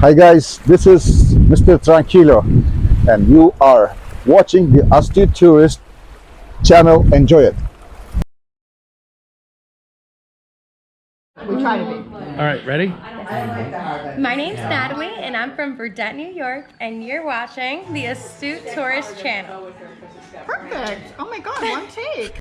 Hi guys, this is Mr. Tranquilo, and you are watching the Astute Tourist channel. Enjoy it. We try to be. All right, ready? My name's Natalie, and I'm from Burdett, New York, and you're watching the Astute Tourist Channel. Perfect. Oh my God, one take.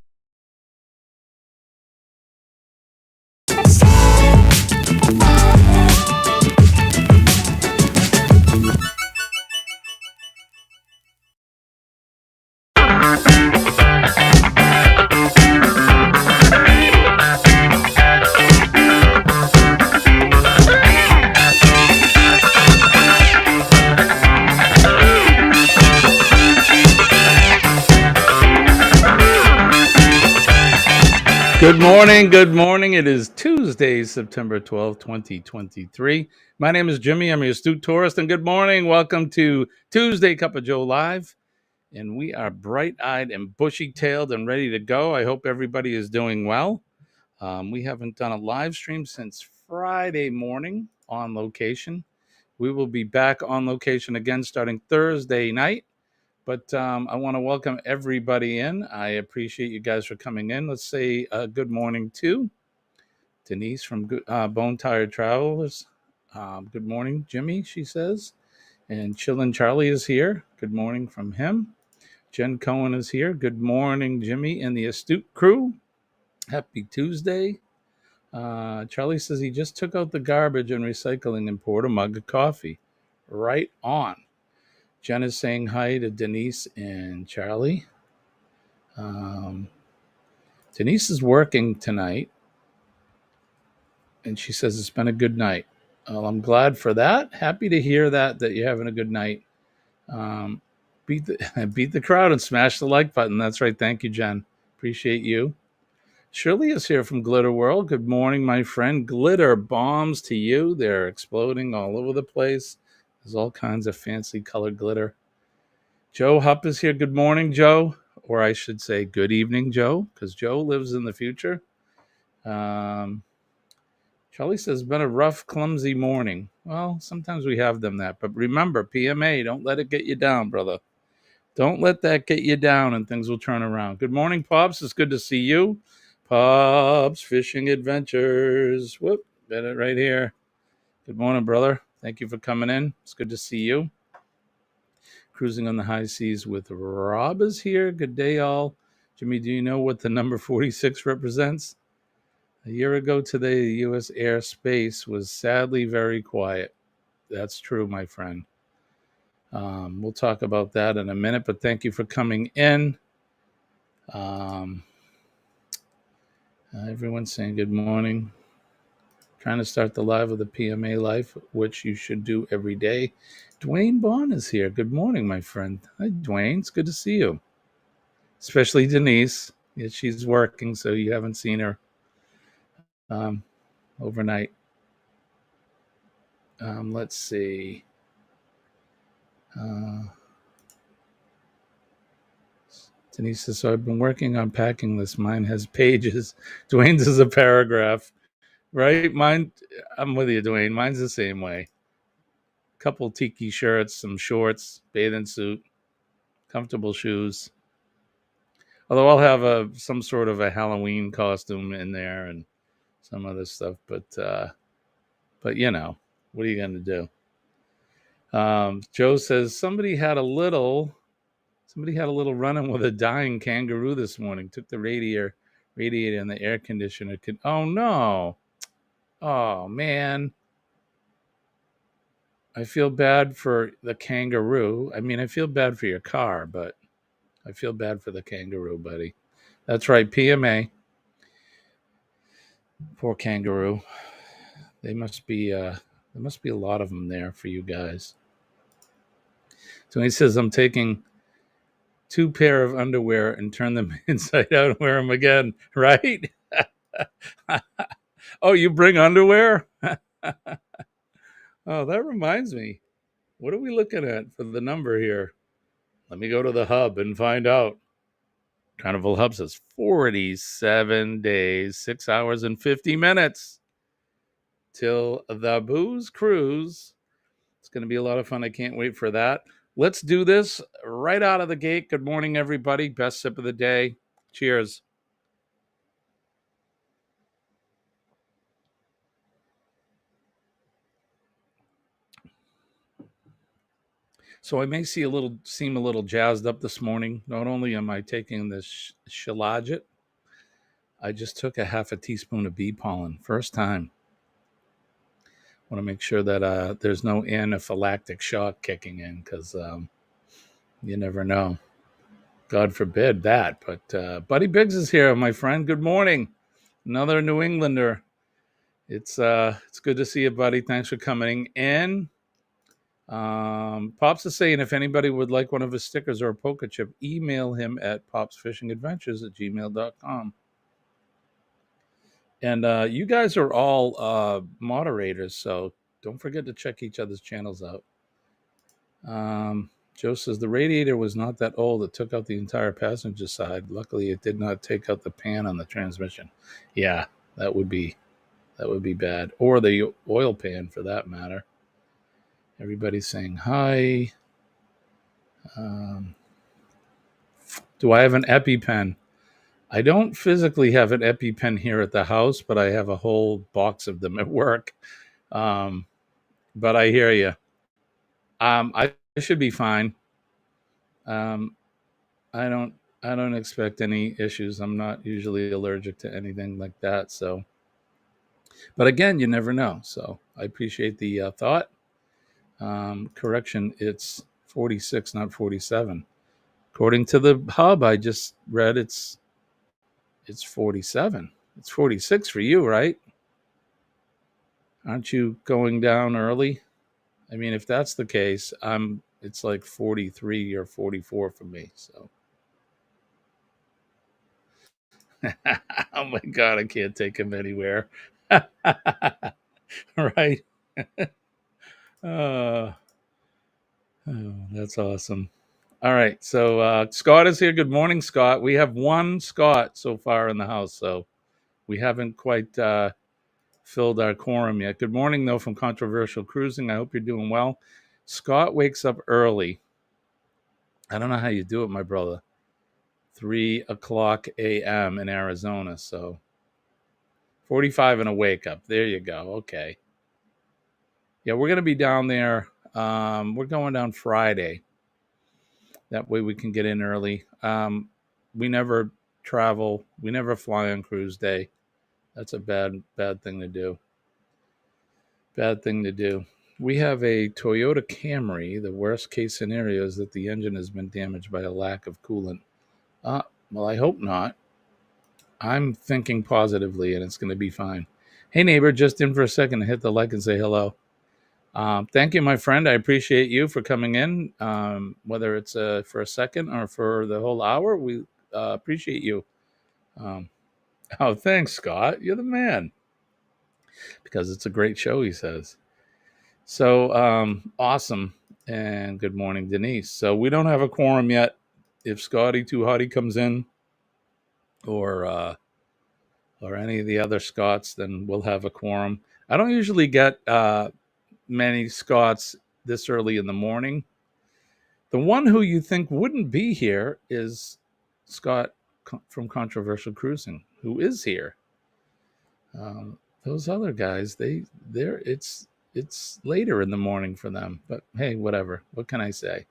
Good morning. Good morning. It is Tuesday, September 12th, 2023. My name is Jimmy. I'm your astute tourist, and good morning. Welcome to Tuesday Cup of Joe Live. And we are bright-eyed and bushy-tailed and ready to go. I hope everybody is doing well. We haven't done a live stream since Friday morning on location. We will be back on location again starting Thursday night. But I want to welcome everybody in. I appreciate you guys for coming in. Let's say good morning to Denise from Bone Tired Travelers. Good morning, Jimmy, she says. And Chillin' Charlie is here. Good morning from him. Jen Cohen is here. Good morning, Jimmy and the Astute crew. Happy Tuesday. Charlie says he just took out the garbage and recycling and poured a mug of coffee. Right on. Jen is saying hi to Denise and Charlie. Denise is working tonight, and she says it's been a good night. Well, I'm glad for that. Happy to hear that you're having a good night. Beat the crowd and smash the like button. That's right. Thank you, Jen. Appreciate you. Shirley is here from Glitter World. Good morning, my friend. Glitter bombs to you. They're exploding all over the place. There's all kinds of fancy colored glitter. Joe Hupp is here. Good morning, Joe. Or I should say good evening, Joe, because Joe lives in the future. Charlie says, been a rough, clumsy morning. Well, sometimes we have them that. But remember, PMA, don't let it get you down, brother. Don't let that get you down and things will turn around. Good morning, Pops. It's good to see you. Pops Fishing Adventures. Whoop, got it right here. Good morning, brother. Thank you for coming in. It's good to see you. Cruising on the high seas with Rob is here. Good day, all. Jimmy, do you know what the number 46 represents? A year ago today, the U.S. airspace was sadly very quiet. That's true, my friend. We'll talk about that in a minute, but thank you for coming in. Everyone's saying good morning. Trying to start the live of the PMA Life, which you should do every day. Dwayne Bond is here. Good morning, my friend. Hi, Dwayne. It's good to see you. Especially Denise. Yeah, she's working, so you haven't seen her overnight. Let's see. Denise says, so I've been working on packing this. Mine has pages. Dwayne's is a paragraph, right? Mine, I'm with you, Dwayne. Mine's the same way. Couple tiki shirts, some shorts, bathing suit, comfortable shoes. Although I'll have some sort of a Halloween costume in there and some other stuff, but you know, what are you going to do? Joe says somebody had a little run-in with a dying kangaroo this morning. Took the radiator and the air conditioner. Oh no! Oh man! I feel bad for the kangaroo. I mean, I feel bad for your car, but I feel bad for the kangaroo, buddy. That's right, PMA. Poor kangaroo. There must be a lot of them there for you guys. So he says, I'm taking 2 pair of underwear and turn them inside out and wear them again, right? Oh, you bring underwear? Oh, that reminds me. What are we looking at for the number here? Let me go to the hub and find out. Carnival Hub says 47 days, 6 hours and 50 minutes till the booze cruise It's going to be a lot of fun. I can't wait for that. Let's do this right out of the gate. Good morning, everybody. Best sip of the day. Cheers. So I may seem a little jazzed up this morning. Not only am I taking this Shilajit, I just took a half a teaspoon of bee pollen. First time. Want to make sure that there's no anaphylactic shock kicking in, because you never know. God forbid that. But Buddy Biggs is here, my friend. Good morning. Another New Englander. It's good to see you, buddy. Thanks for coming in. Pops is saying if anybody would like one of his stickers or a poker chip, email him at popsfishingadventures@gmail.com. And you guys are all moderators, so don't forget to check each other's channels out. Joe says the radiator was not that old. It took out the entire passenger side. Luckily, it did not take out the pan on the transmission. Yeah, that would be bad. Or the oil pan, for that matter. Everybody's saying hi. Do I have an EpiPen? I don't physically have an EpiPen here at the house, but I have a whole box of them at work. But I hear you. I should be fine. I don't expect any issues. I'm not usually allergic to anything like that. So, but again, you never know. So I appreciate the thought. Correction, it's 46, not 47. According to the hub I just read, it's 47. It's 46 for you, right? Aren't you going down early? I mean, if that's the case, it's like 43 or 44 for me. So, oh my God, I can't take him anywhere. Right? Oh, that's awesome. All right, so Scott is here. Good morning, Scott. We have one Scott so far in the house, so we haven't quite filled our quorum yet. Good morning, though, from Controversial Cruising. I hope you're doing well. Scott wakes up early. I don't know how you do it, my brother. 3:00 a.m. in Arizona, so 45 and a wake up. There you go. Okay. Yeah, we're going to be down there. We're going down Friday. That way we can get in early. We never travel. We never fly on cruise day. That's a bad thing to do. Bad thing to do. We have a Toyota Camry. The worst case scenario is that the engine has been damaged by a lack of coolant. Well, I hope not. I'm thinking positively, and it's going to be fine. Hey, neighbor, just in for a second to hit the like and say hello. Thank you, my friend. I appreciate you for coming in, whether it's for a second or for the whole hour. We appreciate you. Oh, thanks, Scott. You're the man. Because it's a great show, he says. So awesome. And good morning, Denise. So we don't have a quorum yet. If Scotty Too Hottie comes in, or any of the other Scots, then we'll have a quorum. I don't usually get many Scots this early in the morning. The one who you think wouldn't be here is Scott from Controversial Cruising, who is here. Those other guys, it's later in the morning for them. But hey, whatever. What can I say?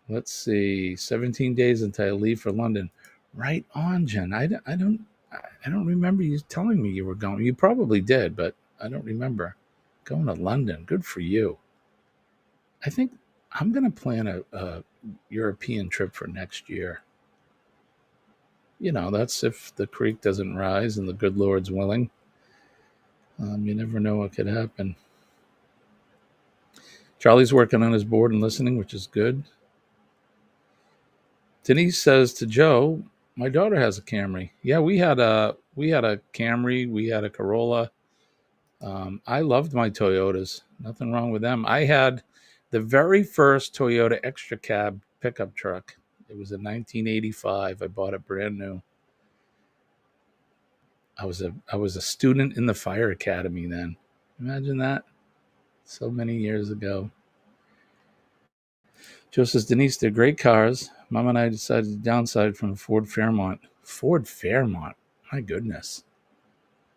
Let's see. 17 days until I leave for London. Right on, Jen. I don't remember you telling me you were going. You probably did, but I don't remember. Going to London. Good for you. I think I'm going to plan a European trip for next year. You know, that's if the creek doesn't rise and the good Lord's willing. You never know what could happen. Charlie's working on his board and listening, which is good. Denise says to Joe, my daughter has a Camry. Yeah, we had a Camry. We had a Corolla. I loved my Toyotas. Nothing wrong with them. I had the very first Toyota extra cab pickup truck. It was in 1985. I bought it brand new. I was a student in the fire academy then. Imagine that. So many years ago. Joe says, Denise, they're great cars. Mom and I decided to downside from Ford Fairmont. Ford Fairmont? My goodness.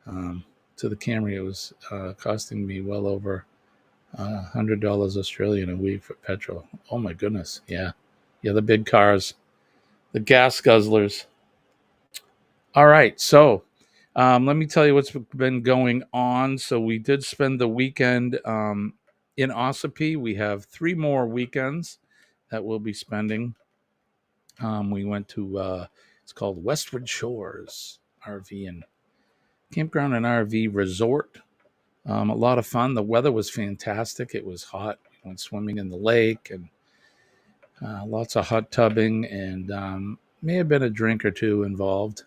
To the Camry, it was costing me well over $100 Australian a week for petrol. Oh my goodness. Yeah. Yeah, the big cars, the gas guzzlers. All right. So let me tell you what's been going on. So we did spend the weekend in Ossipee. We have 3 more weekends that we'll be spending. We went to, it's called Westwood Shores RV and Campground and RV Resort. A lot of fun. The weather was fantastic. It was hot. We went swimming in the lake and lots of hot tubbing, and may have been a drink or two involved.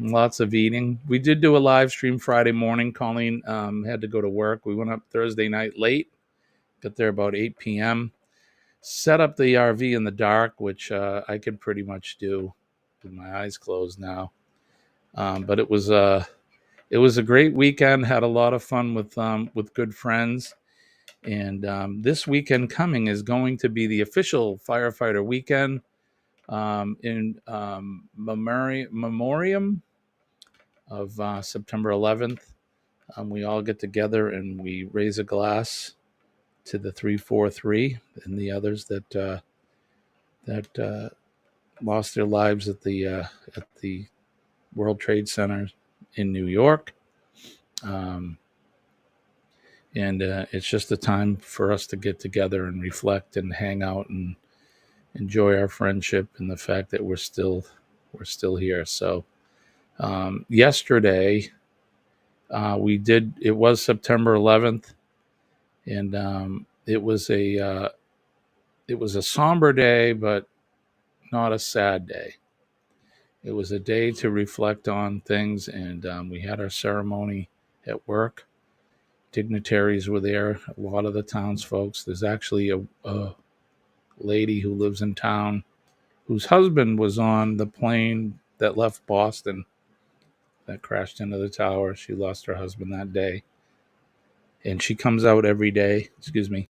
Lots of eating. We did do a live stream Friday morning. Colleen had to go to work. We went up Thursday night late, got there about 8 p.m., set up the RV in the dark, which I could pretty much do with my eyes closed now. But it was a great weekend. Had a lot of fun with good friends. And this weekend coming is going to be the official firefighter weekend in memoriam of September 11th. We all get together and we raise a glass to the 343 and the others that lost their lives at the World Trade Center in New York. And it's just a time for us to get together and reflect and hang out and enjoy our friendship and the fact that we're still here. So yesterday it was September 11th, and it was a somber day, but not a sad day. It was a day to reflect on things, and we had our ceremony at work. Dignitaries were there, a lot of the townsfolk. There's actually a lady who lives in town whose husband was on the plane that left Boston that crashed into the tower. She lost her husband that day. And she comes out every day. Excuse me.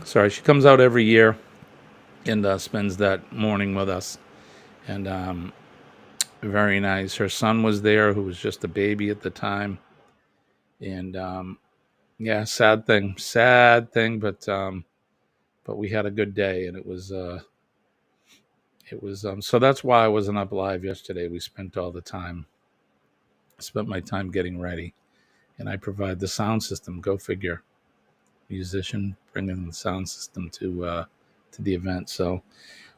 Sorry, she comes out every year and spends that morning with us. And very nice. Her son was there, who was just a baby at the time. And yeah, sad thing, but we had a good day, and it was so that's why I wasn't up live yesterday. We spent all the time. I spent my time getting ready, and I provide the sound system. Go figure. Musician bringing the sound system to the event. So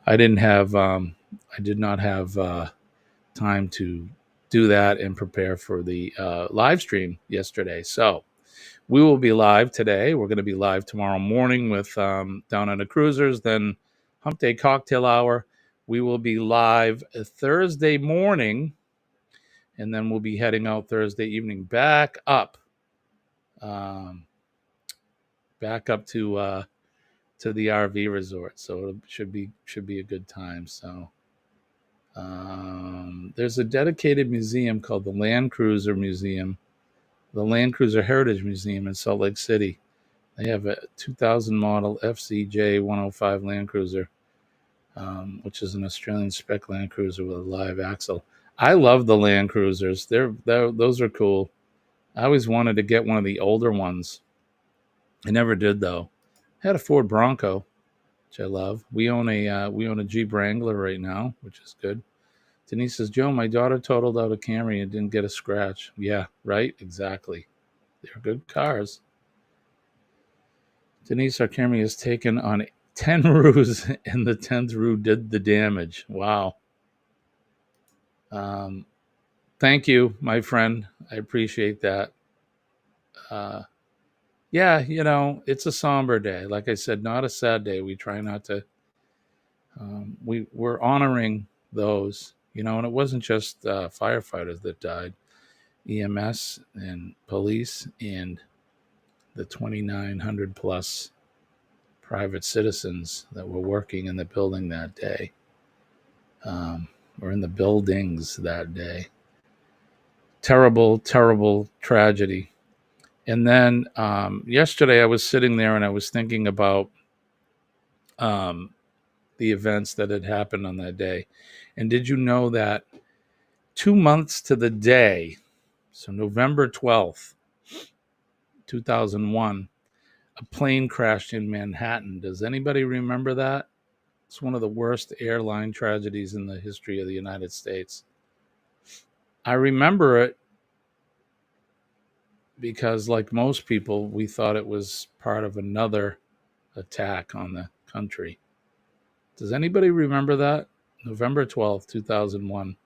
I did not have time to do that and prepare for the live stream yesterday. So we will be live today. We're going to be live tomorrow morning with Down Under Cruisers, then Hump Day Cocktail Hour. We will be live Thursday morning, and then we'll be heading out Thursday evening back up to the RV resort. So it should be a good time. So there's a dedicated museum called the Land Cruiser Museum, the Land Cruiser Heritage Museum in Salt Lake City. They have a 2000 model FCJ 105 Land Cruiser, which is an Australian spec Land Cruiser with a live axle. I love the Land Cruisers. Those are cool. I always wanted to get one of the older ones. I never did though. I had a Ford Bronco, which I love. We own a Jeep Wrangler right now, which is good. Denise says, Joe, my daughter totaled out a Camry and didn't get a scratch. Yeah, right? Exactly. They're good cars. Denise, our Camry is taken on 10 roos, and the 10th roo did the damage. Wow. Thank you, my friend. I appreciate that. Yeah, it's a somber day. Like I said, not a sad day. We try not to. We're honoring those, and it wasn't just firefighters that died. EMS and police and the 2,900 plus private citizens that were working in the building that day, or in the buildings that day. terrible, terrible tragedy. And then yesterday I was sitting there and I was thinking about the events that had happened on that day. And did you know that 2 months to the day, so November 12th, 2001, a plane crashed in Manhattan. Does anybody remember that? It's one of the worst airline tragedies in the history of the United States. I remember it because, like most people, we thought it was part of another attack on the country. Does anybody remember that? November 12th, 2001.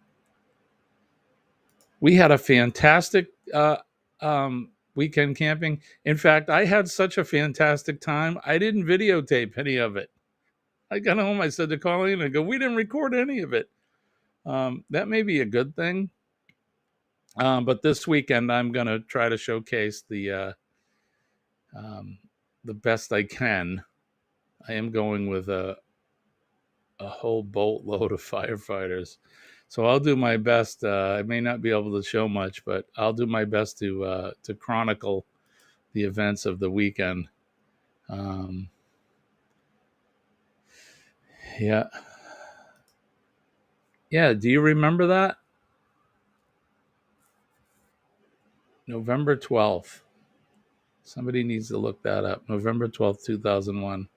We had a fantastic weekend camping. In fact, I had such a fantastic time, I didn't videotape any of it. I got home, I said to Colleen, I go, we didn't record any of it. That may be a good thing. But this weekend, I'm going to try to showcase the best I can. I am going with a whole boatload of firefighters. So I'll do my best. I may not be able to show much, but I'll do my best to chronicle the events of the weekend. Yeah. Do you remember that? November 12th. Somebody needs to look that up. November 12th, 2001.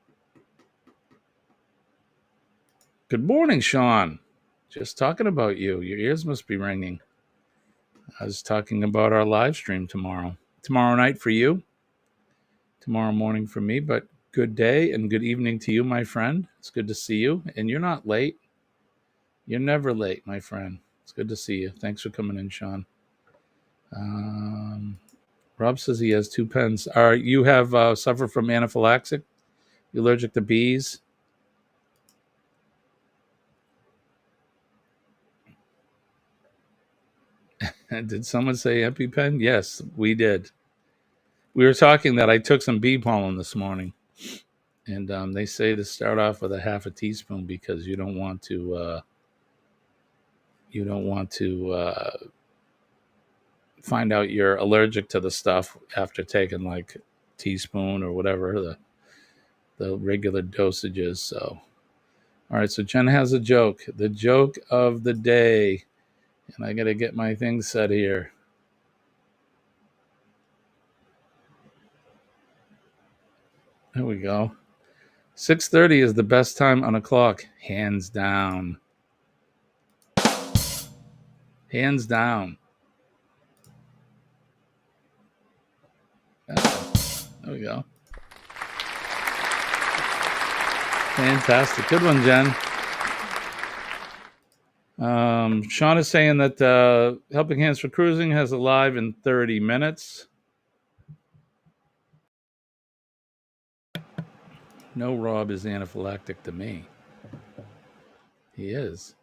Good morning, Sean. Just talking about you. Your ears must be ringing. I was talking about our live stream tomorrow. Tomorrow night for you. Tomorrow morning for me. But good day and good evening to you, my friend. It's good to see you. And you're not late. You're never late, my friend. It's good to see you. Thanks for coming in, Sean. Rob says he has 2 pens. You have suffered from anaphylaxis? You allergic to bees? Did someone say EpiPen? Yes, we did. We were talking that I took some bee pollen this morning, and they say to start off with a half a teaspoon because you don't want to find out you're allergic to the stuff after taking like a teaspoon or whatever the regular dosage is. So, all right. So Jen has a joke. The joke of the day, and I got to get my thing set here. There we go. 6:30 is the best time on a clock, hands down. Hands down. Oh, there we go. Fantastic. Good one, Jen. Sean is saying that Helping Hands for Cruising has a live in 30 minutes. No, Rob is anaphylactic to me. He is.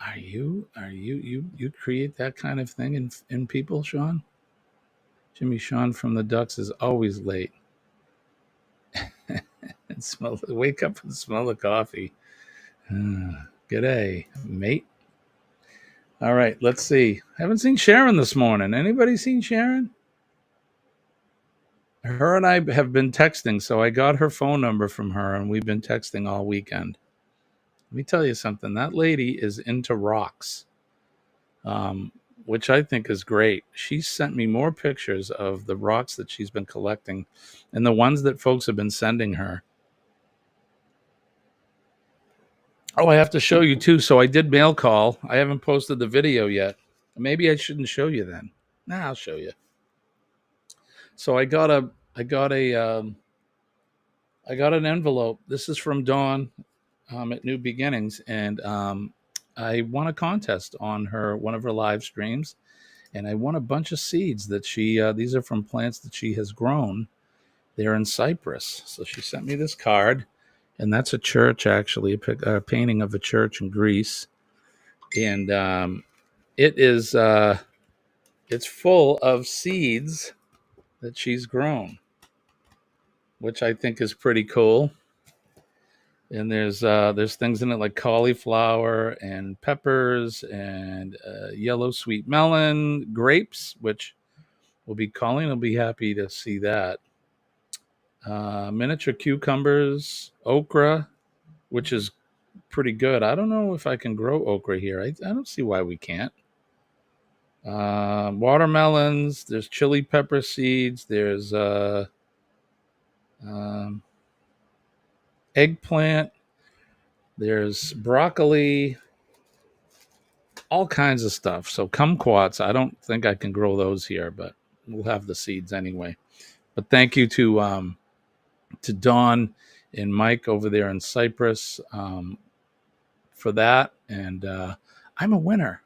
Are you create that kind of thing in people, Sean? Jimmy Sean from the Ducks is always late. And wake up and smell the coffee. G'day, mate. All right, let's see. I haven't seen Sharon this morning. Anybody seen Sharon? Her and I have been texting, so I got her phone number from her, and we've been texting all weekend. Let me tell you something. That lady is into rocks, which I think is great. She sent me more pictures of the rocks that she's been collecting and the ones that folks have been sending her. Oh, I have to show you too. So I did mail call. I haven't posted the video yet. Maybe I shouldn't show you then. I'll show you. So I got an envelope. This is from Dawn at New Beginnings, and I won a contest on one of her live streams, and I won a bunch of seeds that these are from plants that she has grown. They're in Cyprus. So she sent me this card, and that's a church, actually, a painting of a church in Greece. And it's full of seeds that she's grown, which I think is pretty cool. And there's things in it like cauliflower and peppers and yellow sweet melon, grapes, which will be Colleen will be happy to see that. Miniature cucumbers, okra, which is pretty good. I don't know if I can grow okra here. I don't see why we can't. Watermelons. There's chili pepper seeds. There's um, eggplant. There's broccoli. All kinds of stuff. So kumquats. I don't think I can grow those here, but we'll have the seeds anyway. But thank you to Dawn and Mike over there in Cyprus for that. And I'm a winner.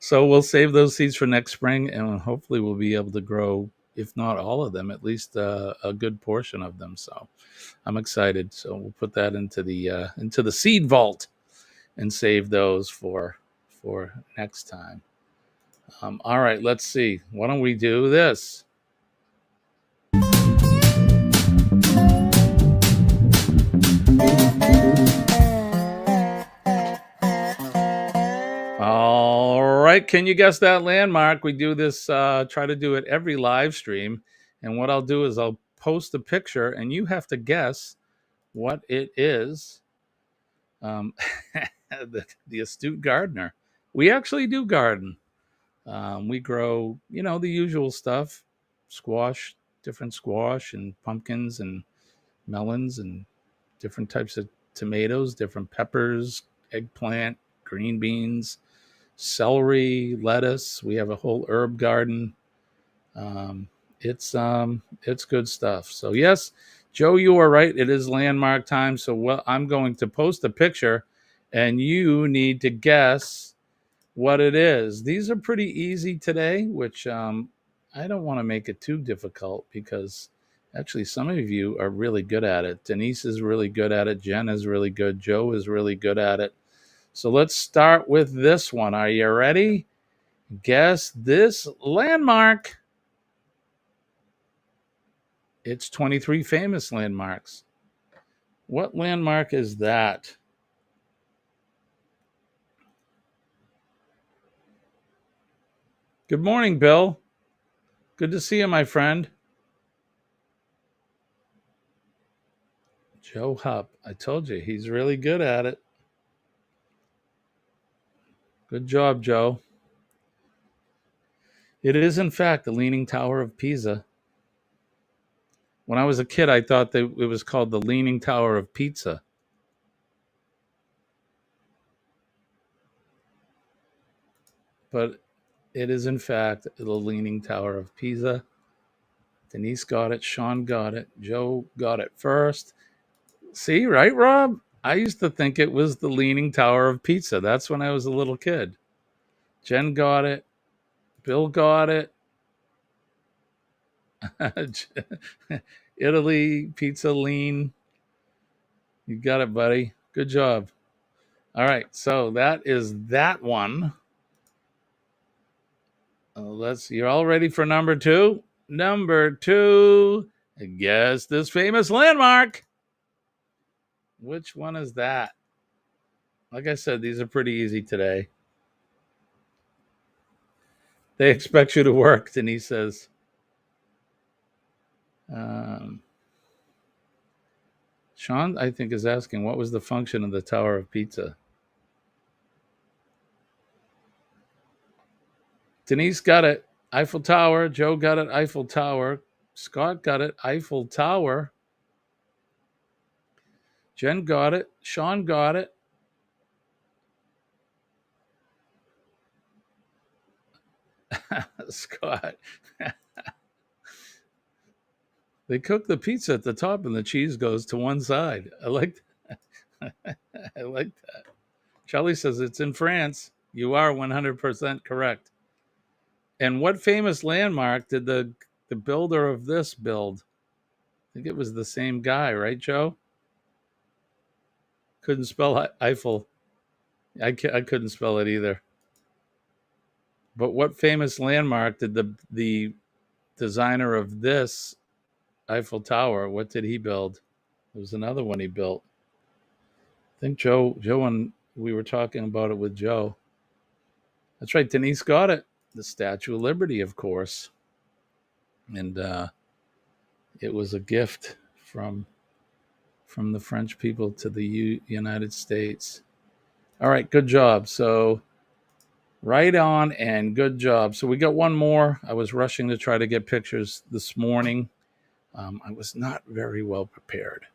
So we'll save those seeds for next spring, and hopefully we'll be able to grow, if not all of them, at least a good portion of them. So I'm excited. So we'll put that into the seed vault and save those for next time. All right, let's see. Why don't we do this? All right. Can you guess that landmark? We do this, try to do it every live stream. And what I'll do is I'll post a picture and you have to guess what it is. The astute gardener. We actually do garden. We grow, the usual stuff, squash, different squash and pumpkins and melons and different types of tomatoes, different peppers, eggplant, green beans, celery, lettuce. We have a whole herb garden. It's good stuff. So yes, Joe, you are right. It is landmark time. So I'm going to post a picture, and you need to guess what it is. These are pretty easy today, which I don't want to make it too difficult because actually some of you are really good at it. Denise is really good at it. Jen is really good. Joe is really good at it. So let's start with this one. Are you ready? Guess this landmark. It's 23 famous landmarks. What landmark is that? Good morning, Bill. Good to see you, my friend. Joe Hupp. I told you, he's really good at it. Good job, Joe. It is, in fact, the Leaning Tower of Pisa. When I was a kid, I thought that it was called the Leaning Tower of Pizza. But it is, in fact, the Leaning Tower of Pisa. Denise got it. Sean got it. Joe got it first. See, right, Rob? I used to think it was the Leaning Tower of Pizza. That's when I was a little kid. Jen got it. Bill got it. Italy, pizza, lean. You got it, buddy. Good job. All right, so that is that one. You're all ready for number two? Number two, guess this famous landmark. Which one is that? Like I said, these are pretty easy today. They expect you to work, Denise says. Sean, I think, is asking, what was the function of the Tower of Pizza? Denise got it. Eiffel Tower. Joe got it. Eiffel Tower. Scott got it. Eiffel Tower. Jen got it. Sean got it. Scott. They cook the pizza at the top and the cheese goes to one side. I like that. I like that. Charlie says it's in France. You are 100% correct. And what famous landmark did the builder of this build? I think it was the same guy, right, Joe? Couldn't spell Eiffel. I couldn't spell it either. But what famous landmark did the designer of this Eiffel Tower, what did he build? There was another one he built. I think Joe and we were talking about it with Joe. That's right. Denise got it. The Statue of Liberty, of course. And it was a gift from the French people to the United States. All right, good job. So right on and good job. So we got one more. I was rushing to try to get pictures this morning. I was not very well prepared.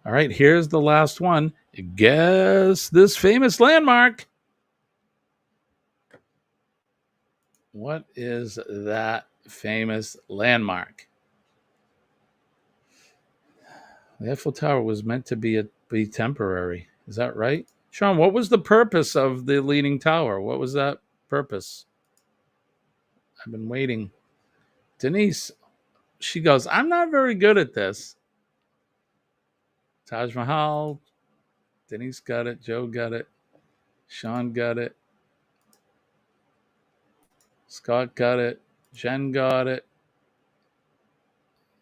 All right, here's the last one. Guess this famous landmark. What is that famous landmark? The Eiffel Tower was meant to be temporary. Is that right? Sean, what was the purpose of the Leaning Tower? What was that purpose? I've been waiting. Denise, she goes, I'm not very good at this. Taj Mahal. Denise got it. Joe got it. Sean got it. Scott got it. Jen got it.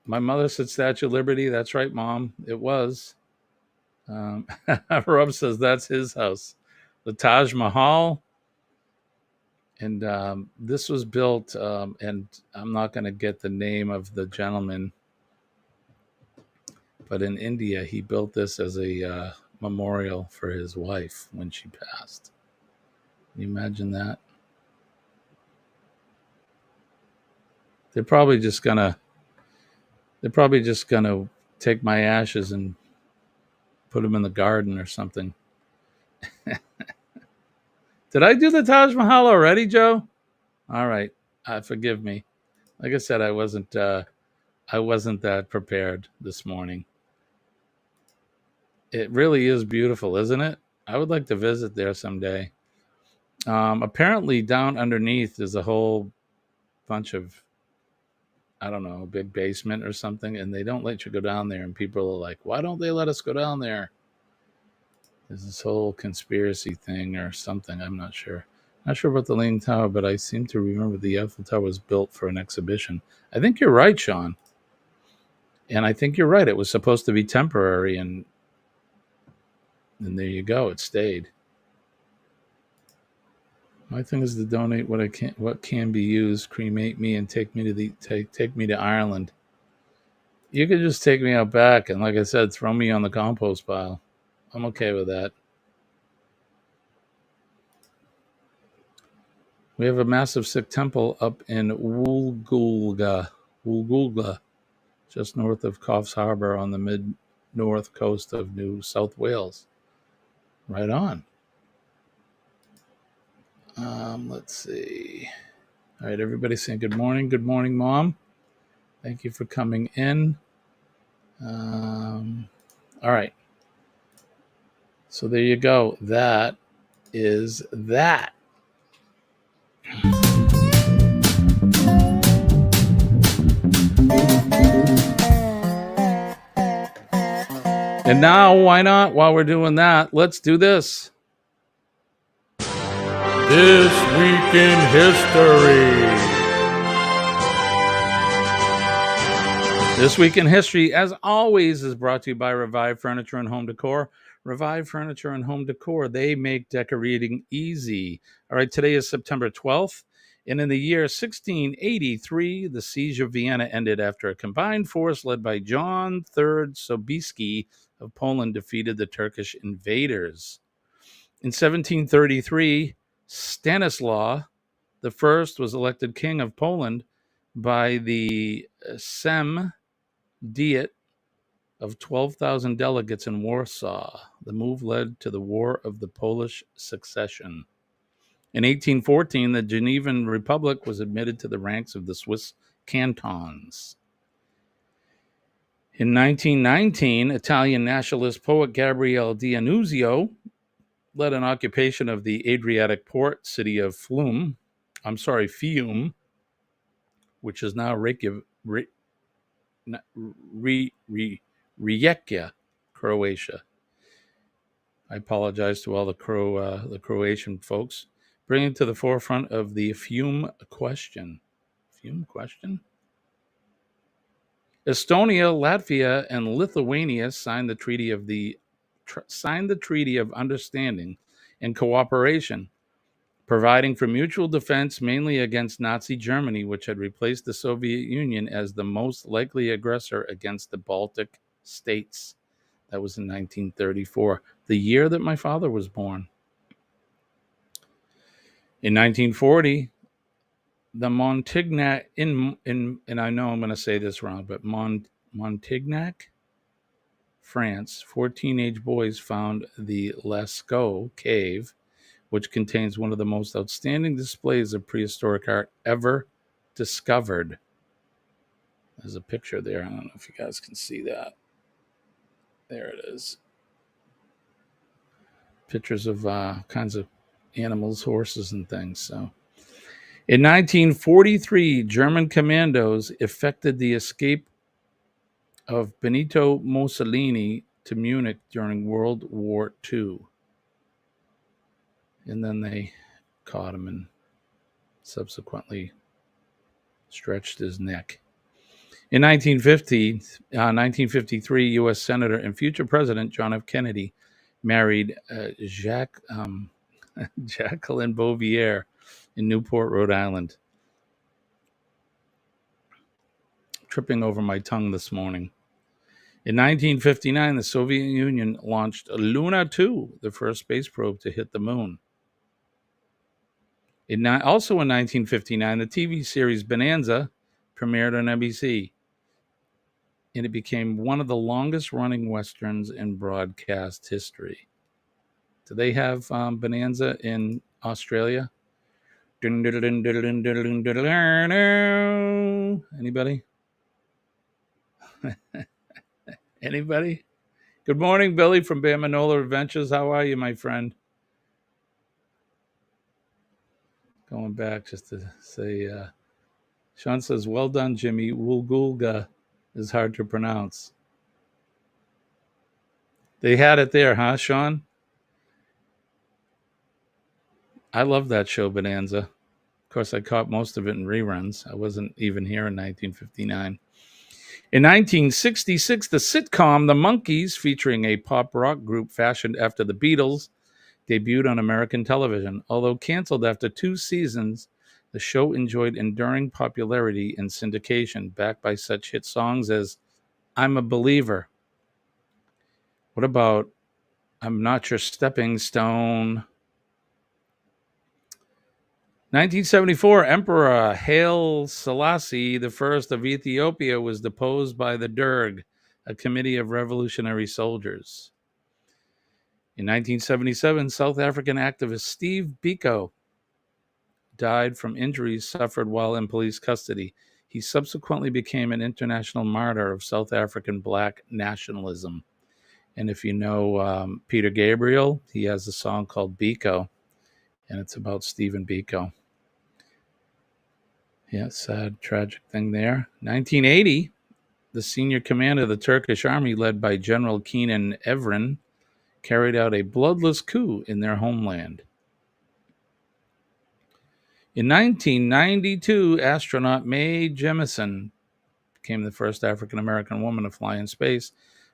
My mother said Statue of Liberty. That's right, Mom. It was. Rob says that's his house. The Taj Mahal. And this was built, and I'm not going to get the name of the gentleman, but in India, he built this as a memorial for his wife when she passed. Can you imagine that? They're probably just gonna take my ashes and put them in the garden or something. Did I do the Taj Mahal already, Joe? All right, forgive me. Like I said, I wasn't that prepared this morning. It really is beautiful, isn't it? I would like to visit there someday. Apparently, down underneath there's a whole bunch of, I don't know, a big basement or something, and they don't let you go down there. And people are like, why don't they let us go down there? There's this whole conspiracy thing or something. I'm not sure. Not sure about the Leaning Tower, but I seem to remember the Eiffel Tower was built for an exhibition. I think you're right, Sean. And I think you're right. It was supposed to be temporary, and there you go. It stayed. My thing is to donate what can be used, cremate me, and take me to Ireland. You could just take me out back, and like I said, throw me on the compost pile. I'm okay with that. We have a massive Sikh temple up in Woolgoolga, just north of Coffs Harbour on the mid-north coast of New South Wales. Right on. Let's see. All right, everybody saying good morning. Good morning, Mom. Thank you for coming in. All right. So there you go. That is that. And now, why not? While we're doing that, let's do this. This Week in History. This Week in History, as always, is brought to you by Revive Furniture and Home Decor. Revive Furniture and Home Decor, they make decorating easy. All right, today is September 12th. And in the year 1683, the siege of Vienna ended after a combined force led by John III Sobieski of Poland defeated the Turkish invaders. In 1733, Stanislaw I was elected king of Poland by the Sejm Diet of 12,000 delegates in Warsaw. The move led to the War of the Polish Succession. In 1814, the Genevan Republic was admitted to the ranks of the Swiss cantons. In 1919, Italian nationalist poet Gabriele D'Annunzio led an occupation of the Adriatic port city of Fiume, which is now Rijeka, Croatia. I apologize to all the Croatian folks, bringing to the forefront of the Fiume question. Fiume question? Estonia, Latvia, and Lithuania signed the Treaty of Understanding and Cooperation, providing for mutual defense mainly against Nazi Germany, which had replaced the Soviet Union as the most likely aggressor against the Baltic states. That was in 1934, the year that my father was born. In 1940, the Montignac and I know I'm going to say this wrong, but Montignac, France, 4 teenage boys found the Lascaux cave, which contains one of the most outstanding displays of prehistoric art ever discovered. There's a picture there. I don't know if you guys can see that. There it is. Pictures of kinds of animals, horses, and things. So, in 1943, German commandos effected the escape of Benito Mussolini to Munich during World War II. And then they caught him and subsequently stretched his neck. In 1953, U.S. Senator and future President John F. Kennedy married Jacqueline Bouvier in Newport, Rhode Island. Tripping over my tongue this morning. In 1959, the Soviet Union launched Luna 2, the first space probe to hit the moon. Also in 1959, the TV series Bonanza premiered on NBC, and it became one of the longest-running westerns in broadcast history. Do they have Bonanza in Australia? Anybody? Anybody? Good morning, Billy from Bamanola Adventures. How are you, my friend? Going back just to say, Sean says, well done, Jimmy. Woolgoolga is hard to pronounce. They had it there, huh, Sean? I love that show, Bonanza. Of course, I caught most of it in reruns. I wasn't even here in 1959. In 1966, the sitcom The Monkees, featuring a pop rock group fashioned after the Beatles, debuted on American television. Although canceled after 2 seasons, the show enjoyed enduring popularity and syndication, backed by such hit songs as I'm a Believer. What about I'm Not Your Stepping Stone? 1974, Emperor Haile Selassie I of Ethiopia was deposed by the Derg, a committee of revolutionary soldiers. In 1977, South African activist Steve Biko died from injuries suffered while in police custody. He subsequently became an international martyr of South African black nationalism. And if you know Peter Gabriel, he has a song called Biko, and it's about Stephen Biko. Yeah, sad, tragic thing there. 1980, the senior commander of the Turkish army, led by General Kenan Evren, carried out a bloodless coup in their homeland. In 1992, astronaut Mae Jemison became the first African-American woman to fly in space,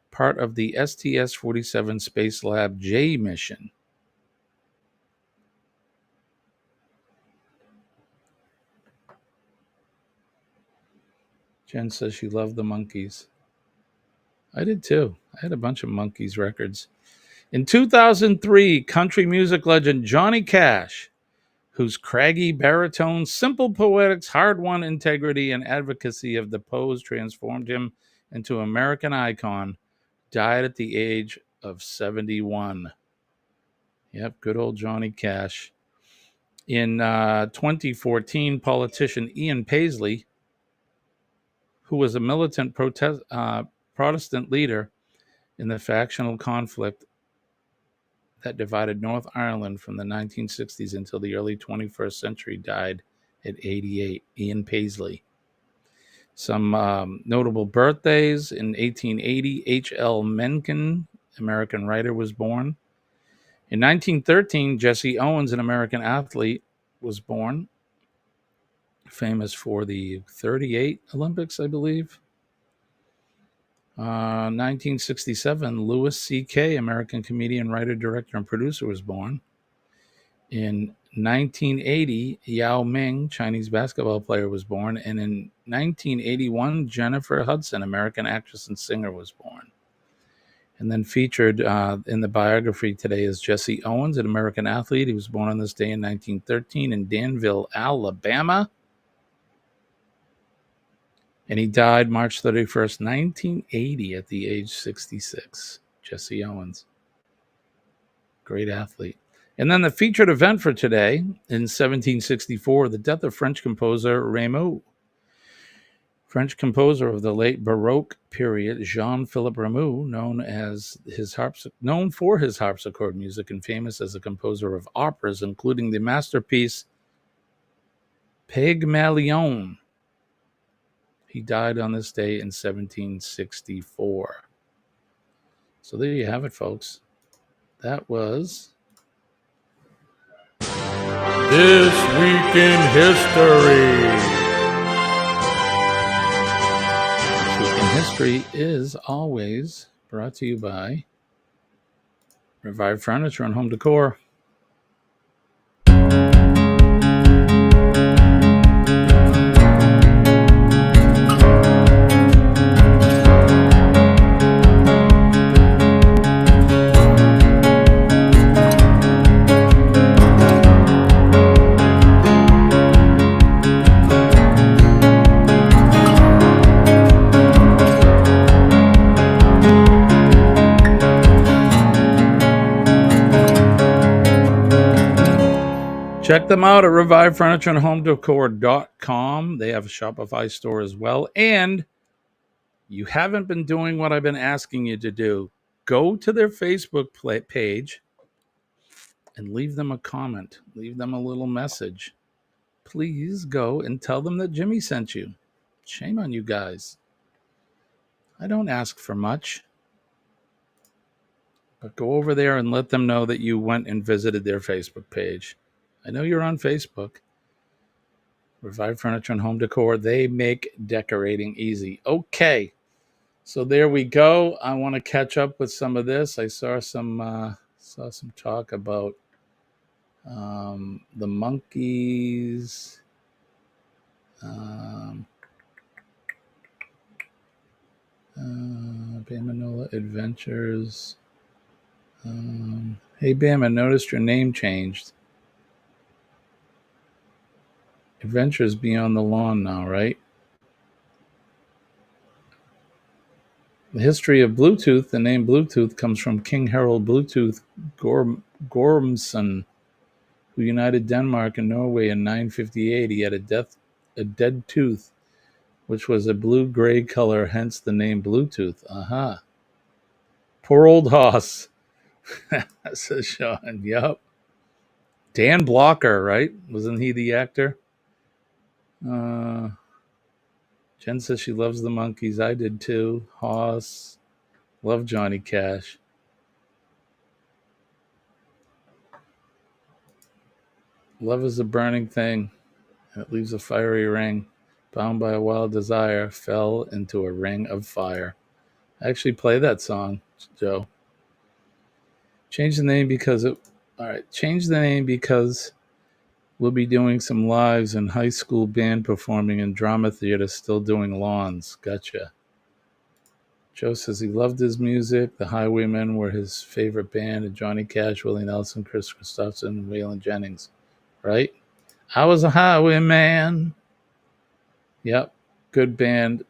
part of the STS-47 Space Lab J mission. Jen says she loved the Monkees. I did too. I had a bunch of Monkees records. In 2003, country music legend Johnny Cash, whose craggy baritone, simple poetics, hard-won integrity, and advocacy of the pose transformed him into an American icon, died at the age of 71. Yep, good old Johnny Cash. In 2014, politician Ian Paisley, who was a militant Protestant leader in the factional conflict that divided North Ireland from the 1960s until the early 21st century, died at 88. Ian Paisley. Some notable birthdays. In 1880, H.L. Mencken, American writer, was born. In 1913, Jesse Owens, an American athlete, was born. Famous for the 38 Olympics, I believe. 1967, Louis C.K., American comedian, writer, director, and producer, was born. In 1980, Yao Ming, Chinese basketball player, was born. And in 1981, Jennifer Hudson, American actress and singer, was born. And then featured in the biography today is Jesse Owens, an American athlete. He was born on this day in 1913 in Danville, Alabama. And he died March 31st, 1980 at the age 66. Jesse Owens. Great athlete. And then the featured event for today in 1764, the death of French composer Rameau. French composer of the late Baroque period, Jean-Philippe Rameau, known for his harpsichord music and famous as a composer of operas, including the masterpiece Pygmalion. He died on this day in 1764. So there you have it, folks. That was This Week in History. This Week in History is always brought to you by Revive Furniture and Home Decor. Check them out at revivefurnitureandhomedecor.com. They have a Shopify store as well. And you haven't been doing what I've been asking you to do. Go to their Facebook page and leave them a comment. Leave them a little message. Please go and tell them that Jimmy sent you. Shame on you guys. I don't ask for much. But go over there and let them know that you went and visited their Facebook page. I know you're on Facebook. Revive Furniture and Home Decor. They make decorating easy. Okay. So there we go. I want to catch up with some of this. I saw some talk about the monkeys. Bamanola Adventures. Hey, Bam, I noticed your name changed. Adventures Beyond the Lawn now, right? The history of Bluetooth. The name Bluetooth comes from King Harald Bluetooth Gormson, who united Denmark and Norway in 958. He had a dead tooth, which was a blue-gray color, hence the name Bluetooth. Aha. Poor old Hoss, says Sean. Yup. Dan Blocker, right? Wasn't he the actor? Jen says she loves the monkeys. I did too. Hoss. Love Johnny Cash. Love is a burning thing. It leaves a fiery ring. Bound by a wild desire, fell into a ring of fire. I actually play that song, Joe. Change the name because we'll be doing some lives in high school band performing in drama theater, still doing lawns. Gotcha. Joe says he loved his music. The Highwaymen were his favorite band. And Johnny Cash, Willie Nelson, Chris Christopherson, and Waylon Jennings. Right? I was a highwayman. Yep. Good band.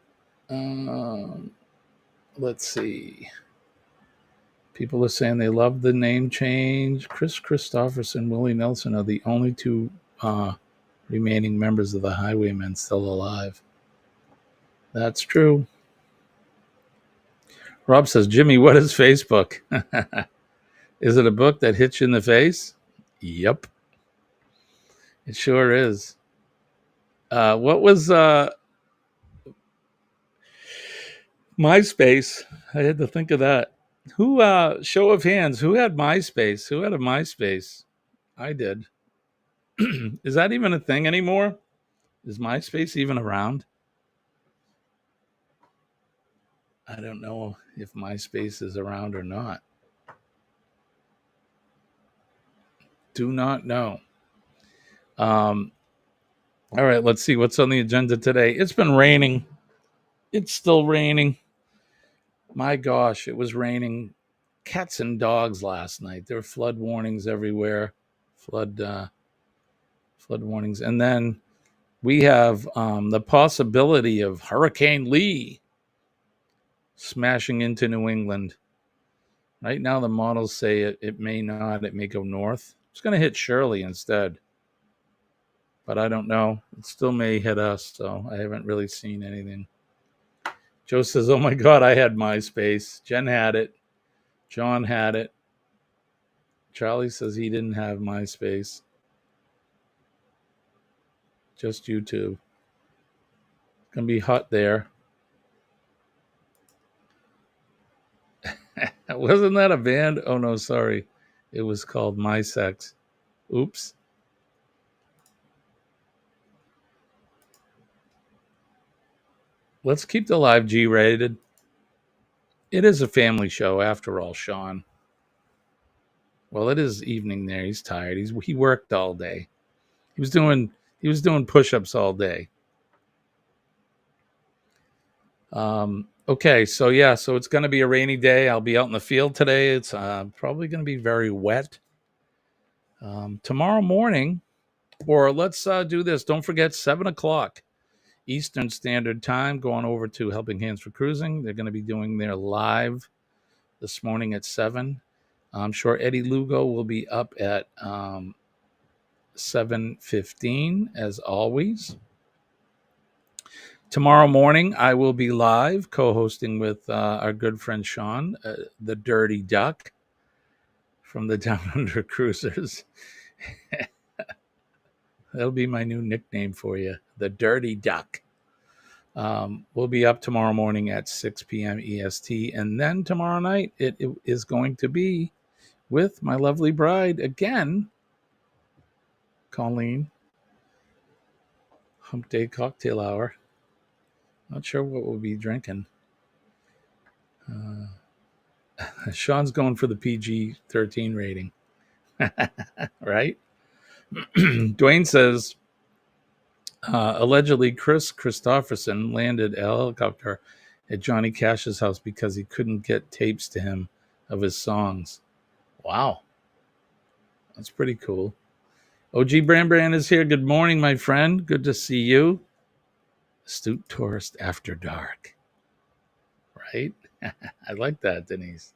Let's see. People are saying they love the name change. Chris Christopherson, Willie Nelson are the only two remaining members of the Highwaymen still alive. That's true. Rob says, Jimmy, what is Facebook? Is it a book that hits you in the face? Yep. It sure is. What was MySpace? I had to think of that. Who, show of hands, who had MySpace? Who had a MySpace? I did. Is that even a thing anymore? Is MySpace even around? I don't know if MySpace is around or not. Do not know. All right, let's see what's on the agenda today. It's been raining. It's still raining. My gosh, it was raining cats and dogs last night. There were flood warnings everywhere. Flood warnings. And then we have the possibility of Hurricane Lee smashing into New England. Right now, the models say it may not. It may go north. It's going to hit Shirley instead. But I don't know. It still may hit us, so I haven't really seen anything. Joe says, oh my God, I had MySpace. Jen had it. John had it. Charlie says he didn't have MySpace. Just YouTube. It's going to be hot there. Wasn't that a band? Oh, no, sorry. It was called My Sex. Oops. Let's keep the live G rated. It is a family show after all, Sean. Well, it is evening there. He's tired. He worked all day. He was doing push-ups all day. Okay, so it's going to be a rainy day. I'll be out in the field today. It's probably going to be very wet. Tomorrow morning, or let's do this. Don't forget 7:00 Eastern Standard Time. Going over to Helping Hands for Cruising. They're going to be doing their live this morning at 7. I'm sure Eddie Lugo will be up at 7:15 as always. Tomorrow morning, I will be live co-hosting with our good friend Sean, the Dirty Duck from the Down Under Cruisers. That'll be my new nickname for you, the Dirty Duck. We'll be up tomorrow morning at 6 p.m. EST. And then tomorrow night, it is going to be with my lovely bride again, Colleen. Hump Day Cocktail Hour. Not sure what we'll be drinking. Sean's going for the PG-13 rating. Right? Dwayne says, allegedly Chris Christopherson landed a helicopter at Johnny Cash's house because he couldn't get tapes to him of his songs. Wow. That's pretty cool. OG Brand is here. Good morning, my friend. Good to see you. Astute Tourist After Dark. Right? I like that, Denise.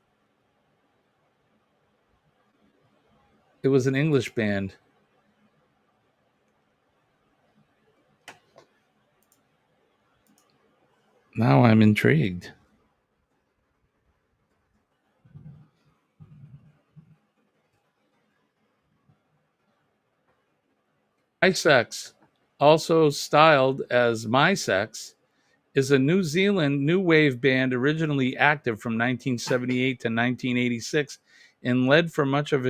It was an English band. Now I'm intrigued. My Sex, also styled as My Sex, is a New Zealand new wave band originally active from 1978 to 1986 and led for much of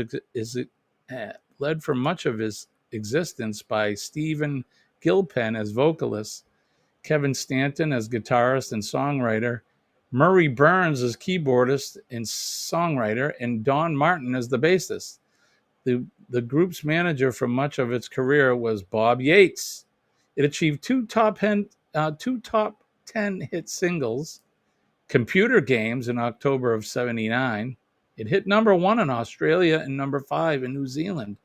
his existence by Stephen Gilpin as vocalist, Kevin Stanton as guitarist and songwriter, Murray Burns as keyboardist and songwriter, and Don Martin as the bassist. The group's manager for much of its career was Bob Yates. It achieved two top 10 hit singles, Computer Games in October of 79. It hit number 1 in Australia and number 5 in New Zealand,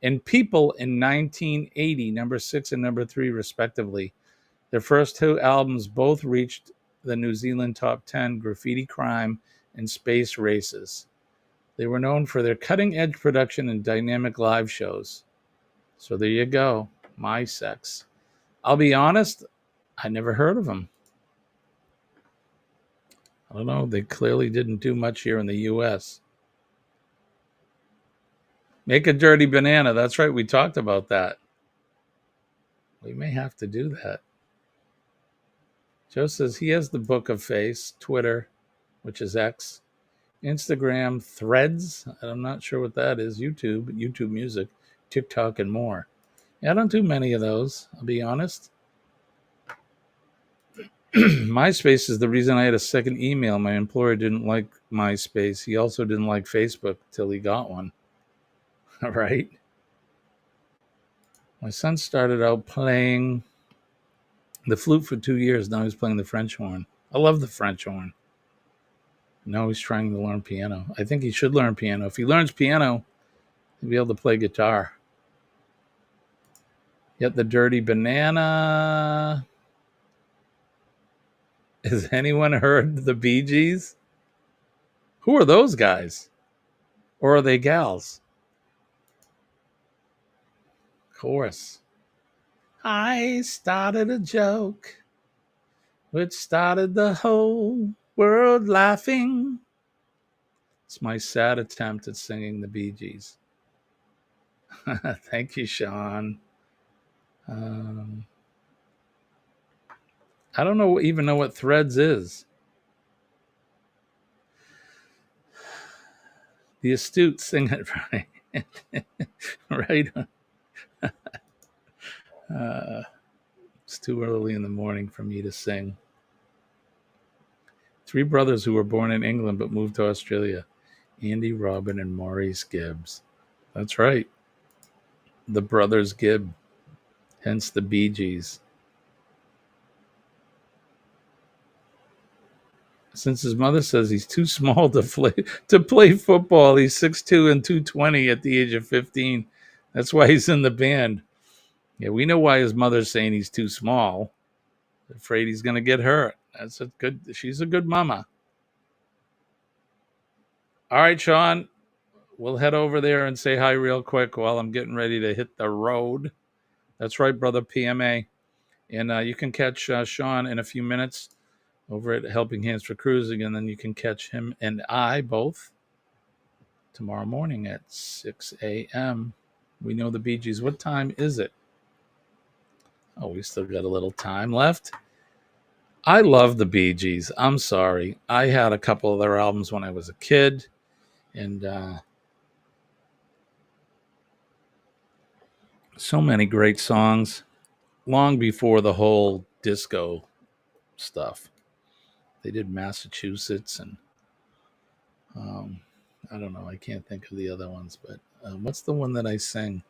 and People in 1980, number 6 and number 3 respectively. Their first 2 albums both reached the New Zealand top 10, Graffiti Crime and Space Races. They were known for their cutting-edge production and dynamic live shows. So there you go, My Sex. I'll be honest, I never heard of them. I don't know, they clearly didn't do much here in the U.S. Make a Dirty Banana. That's right, we talked about that. We may have to do that. Joe says he has the Book of Face, Twitter, which is X, Instagram, Threads, I'm not sure what that is, YouTube Music, TikTok, and more. Yeah, I don't do many of those, I'll be honest. MySpace is the reason I had a second email. My employer didn't like MySpace. He also didn't like Facebook till he got one. All right. My son started out playing the flute for 2 years. Now he's playing the French horn. I love the French horn. Now he's trying to learn piano. I think he should learn piano. If he learns piano, he'll be able to play guitar. Yet the dirty banana. Has anyone heard the Bee Gees? Who are those guys? Or are they gals? Chorus. I started a joke which started the whole world laughing. It's my sad attempt at singing the Bee Gees. Thank you, Sean. I don't even know what Threads is. The astute sing it right. Right. It's too early in the morning for me to sing. 3 brothers who were born in England but moved to Australia. Andy, Robin, and Maurice Gibbs. That's right. The brothers Gibb. Hence the Bee Gees. Since his mother says he's too small to play football, he's 6'2" and 220 at the age of 15. That's why he's in the band. Yeah, we know why his mother's saying he's too small. Afraid he's going to get hurt. She's a good mama. All right, Sean, we'll head over there and say hi real quick while I'm getting ready to hit the road. That's right, brother PMA. And you can catch Sean in a few minutes over at Helping Hands for Cruising, and then you can catch him and I both tomorrow morning at 6 a.m. We know the Bee Gees. What time is it? Oh, we still got a little time left. I love the Bee Gees. I'm sorry. I had a couple of their albums when I was a kid, and so many great songs long before the whole disco stuff. They did Massachusetts, and I don't know. I can't think of the other ones, but what's the one that I sing?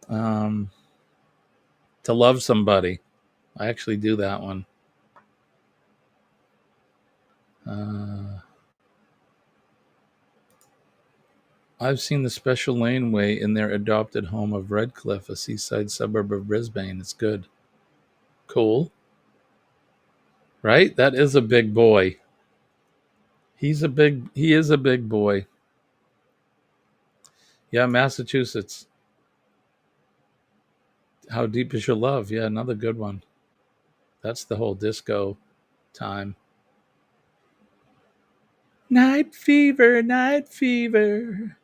To Love Somebody. I actually do that one. I've seen the Special Laneway in their adopted home of Redcliffe, a seaside suburb of Brisbane. It's good. Cool. Right? That is a big boy. He is a big boy. Yeah, Massachusetts. How Deep Is Your Love? Yeah, another good one. That's the whole disco time. Night fever, night fever.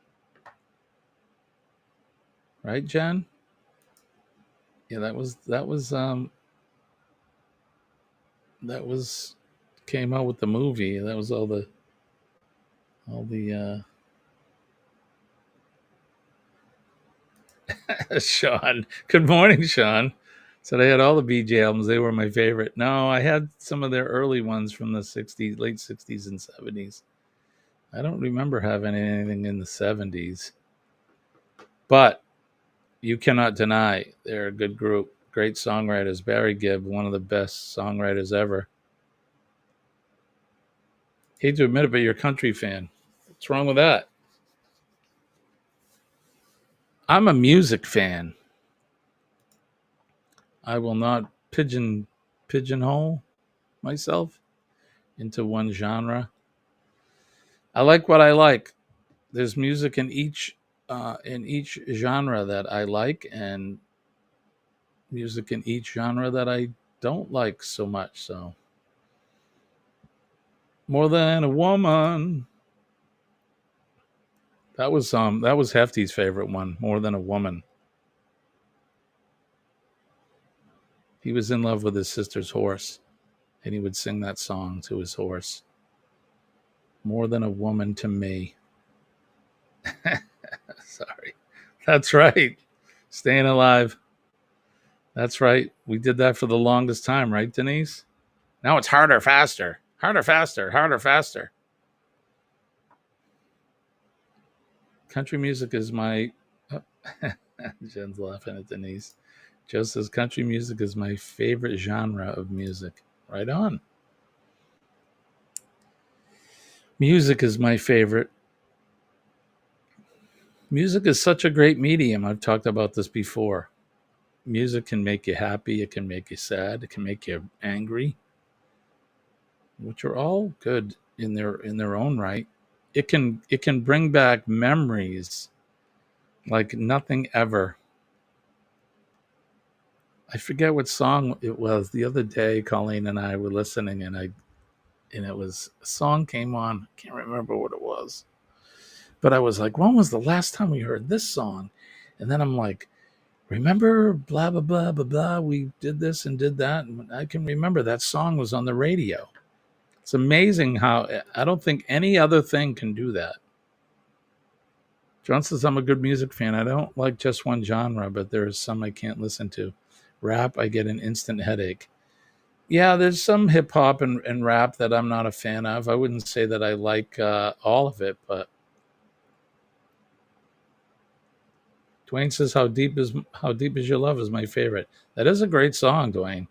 Right, Jen? Yeah, that was came out with the movie. That was all the Sean. Good morning, Sean. Said I had all the BJ albums. They were my favorite. No, I had some of their early ones from the 60s, late 60s and 70s. I don't remember having anything in the 70s. But you cannot deny they're a good group. Great songwriters. Barry Gibb, one of the best songwriters ever. Hate to admit it, but you're a country fan. What's wrong with that? I'm a music fan. I will not pigeonhole myself into one genre. I like what I like. There's music in each genre that I like, and music in each genre that I don't like so much. So, More Than a Woman. That was Hefty's favorite one, More Than a Woman. He was in love with his sister's horse, and he would sing that song to his horse. More Than a Woman to Me. Sorry. That's right. Staying Alive. That's right. We did that for the longest time, right, Denise? Now it's harder, faster. Harder, faster. Harder, faster. Country music is my... Oh, Jen's laughing at Denise. Joe says country music is my favorite genre of music. Right on. Music is my favorite. Music is such a great medium. I've talked about this before. Music can make you happy. It can make you sad. It can make you angry, which are all good in their own right. It can bring back memories like nothing ever. I forget what song it was. The other day, Colleen and I were listening, and it was a song came on. I can't remember what it was, but I was like, when was the last time we heard this song? And then I'm like, remember blah blah blah blah blah. We did this and did that, and I can remember that song was on the radio. It's amazing how I don't think any other thing can do that. John says I'm a good music fan. I don't like just one genre, but there's some I can't listen to. Rap, I get an instant headache. Yeah, there's some hip hop and rap that I'm not a fan of. I wouldn't say that I like all of it, but Dwayne says how deep is your love is my favorite. That is a great song, Dwayne.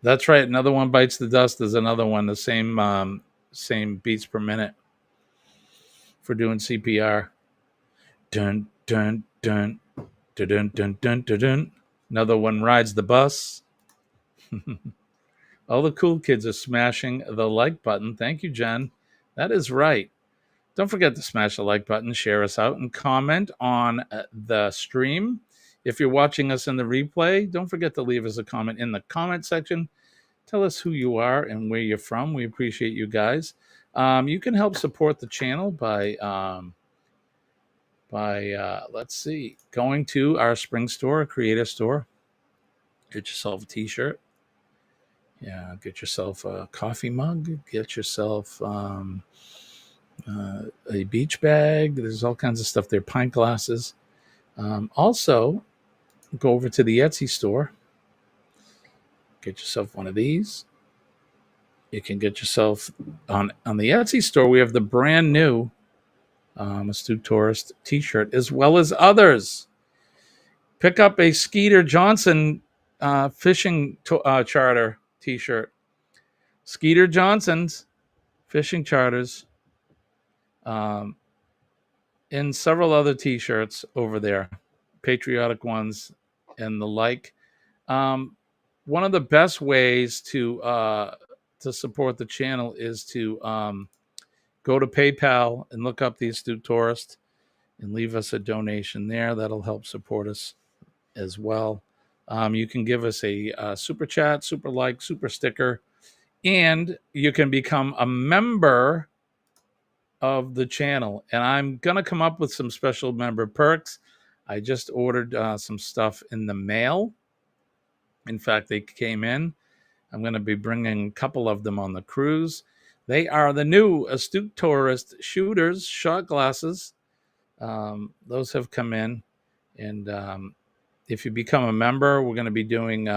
That's right. Another one bites the dust is another one. The same beats per minute for doing CPR. Dun dun dun dun dun dun dun dun. Dun. Another one rides the bus. All the cool kids are smashing the like button. Thank you, Jen. That is right. Don't forget to smash the like button, share us out, and comment on the stream. If you're watching us in the replay, don't forget to leave us a comment in the comment section. Tell us who you are and where you're from. We appreciate you guys. You can help support the channel by let's see, going to our spring store, Creative Store. Get yourself a t-shirt. Yeah, get yourself a coffee mug. Get yourself a beach bag. There's all kinds of stuff there. Pint glasses. Also, go over to the Etsy store. Get yourself one of these. You can get yourself on the Etsy store. We have the brand new Astute Tourist t-shirt as well as others. Pick up a Skeeter Johnson fishing charter t-shirt. Skeeter Johnson's fishing charters. And several other t-shirts over there, patriotic ones and the like. One of the best ways to support the channel is to go to PayPal and look up the Astute Tourist and leave us a donation there. That'll help support us as well. You can give us a super chat, super like, super sticker, and you can become a member of the channel. And I'm going to come up with some special member perks. I just ordered some stuff in the mail. In fact, they came in. I'm going to be bringing a couple of them on the cruise. They are the new Astute Tourist shooters, shot glasses. Those have come in. And if you become a member, we're going to be doing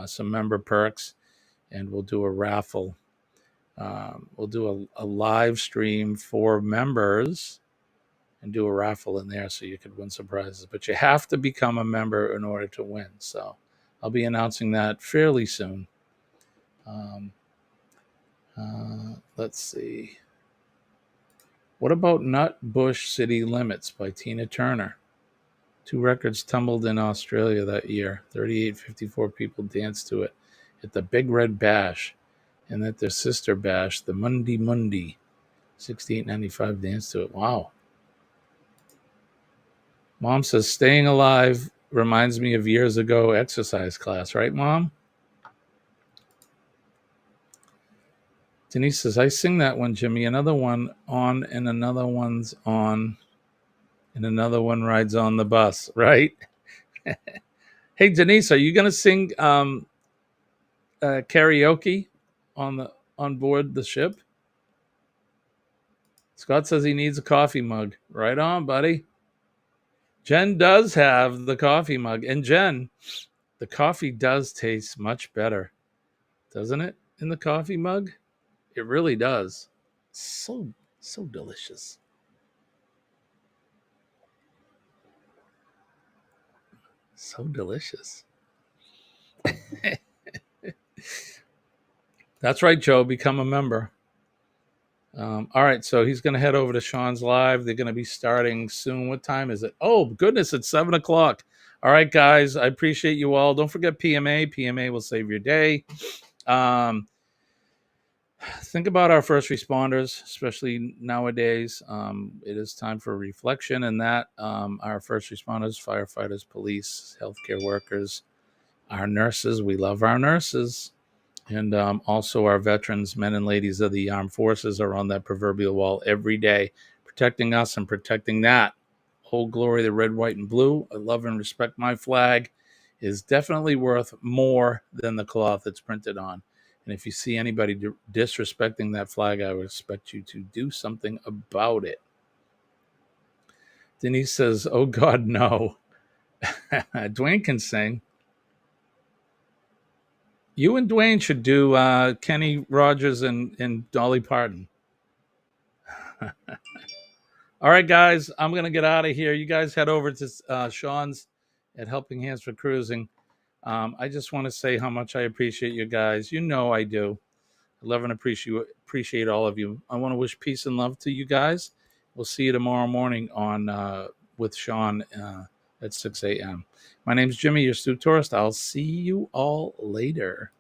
some member perks. And we'll do a raffle. We'll do a live stream for members and do a raffle in there so you could win some prizes. But you have to become a member in order to win. So I'll be announcing that fairly soon. Let's see. What about Nutbush City Limits by Tina Turner? 2 records tumbled in Australia that year. 3854 people danced to it at the Big Red Bash. And at their sister bash, the Mundi Mundi, 6895 danced to it. Wow. Mom says, staying alive reminds me of years ago exercise class. Right, Mom? Denise says, I sing that one, Jimmy. Another one on, and another one's on, and another one rides on the bus. Right? Hey, Denise, are you going to sing karaoke on board the ship? Scott says he needs a coffee mug. Right on, buddy. Jen does have the coffee mug. And Jen, the coffee does taste much better, doesn't it? In the coffee mug? It really does. So delicious. So delicious. That's right, Joe. Become a member. All right, so he's going to head over to Sean's live. They're going to be starting soon. What time is it? Oh, goodness, it's 7 o'clock. All right, guys, I appreciate you all. Don't forget PMA. PMA will save your day. Think about our first responders, especially nowadays. It is time for reflection, and that our first responders, firefighters, police, healthcare workers, our nurses. We love our nurses. And also our veterans, men and ladies of the armed forces, are on that proverbial wall every day, protecting us and protecting that. Old glory, the red, white, and blue. I love and respect my flag is definitely worth more than the cloth it's printed on. And if you see anybody disrespecting that flag, I would expect you to do something about it. Denise says, oh, God, no. Dwayne can sing. You and Dwayne should do Kenny Rogers and Dolly Parton. All right, guys, I'm going to get out of here. You guys head over to Sean's at Helping Hands for Cruising. I just want to say how much I appreciate you guys. You know I do. I love and appreciate all of you. I want to wish peace and love to you guys. We'll see you tomorrow morning on with Sean at 6 a.m. My name's Jimmy, your astute tourist. I'll see you all later.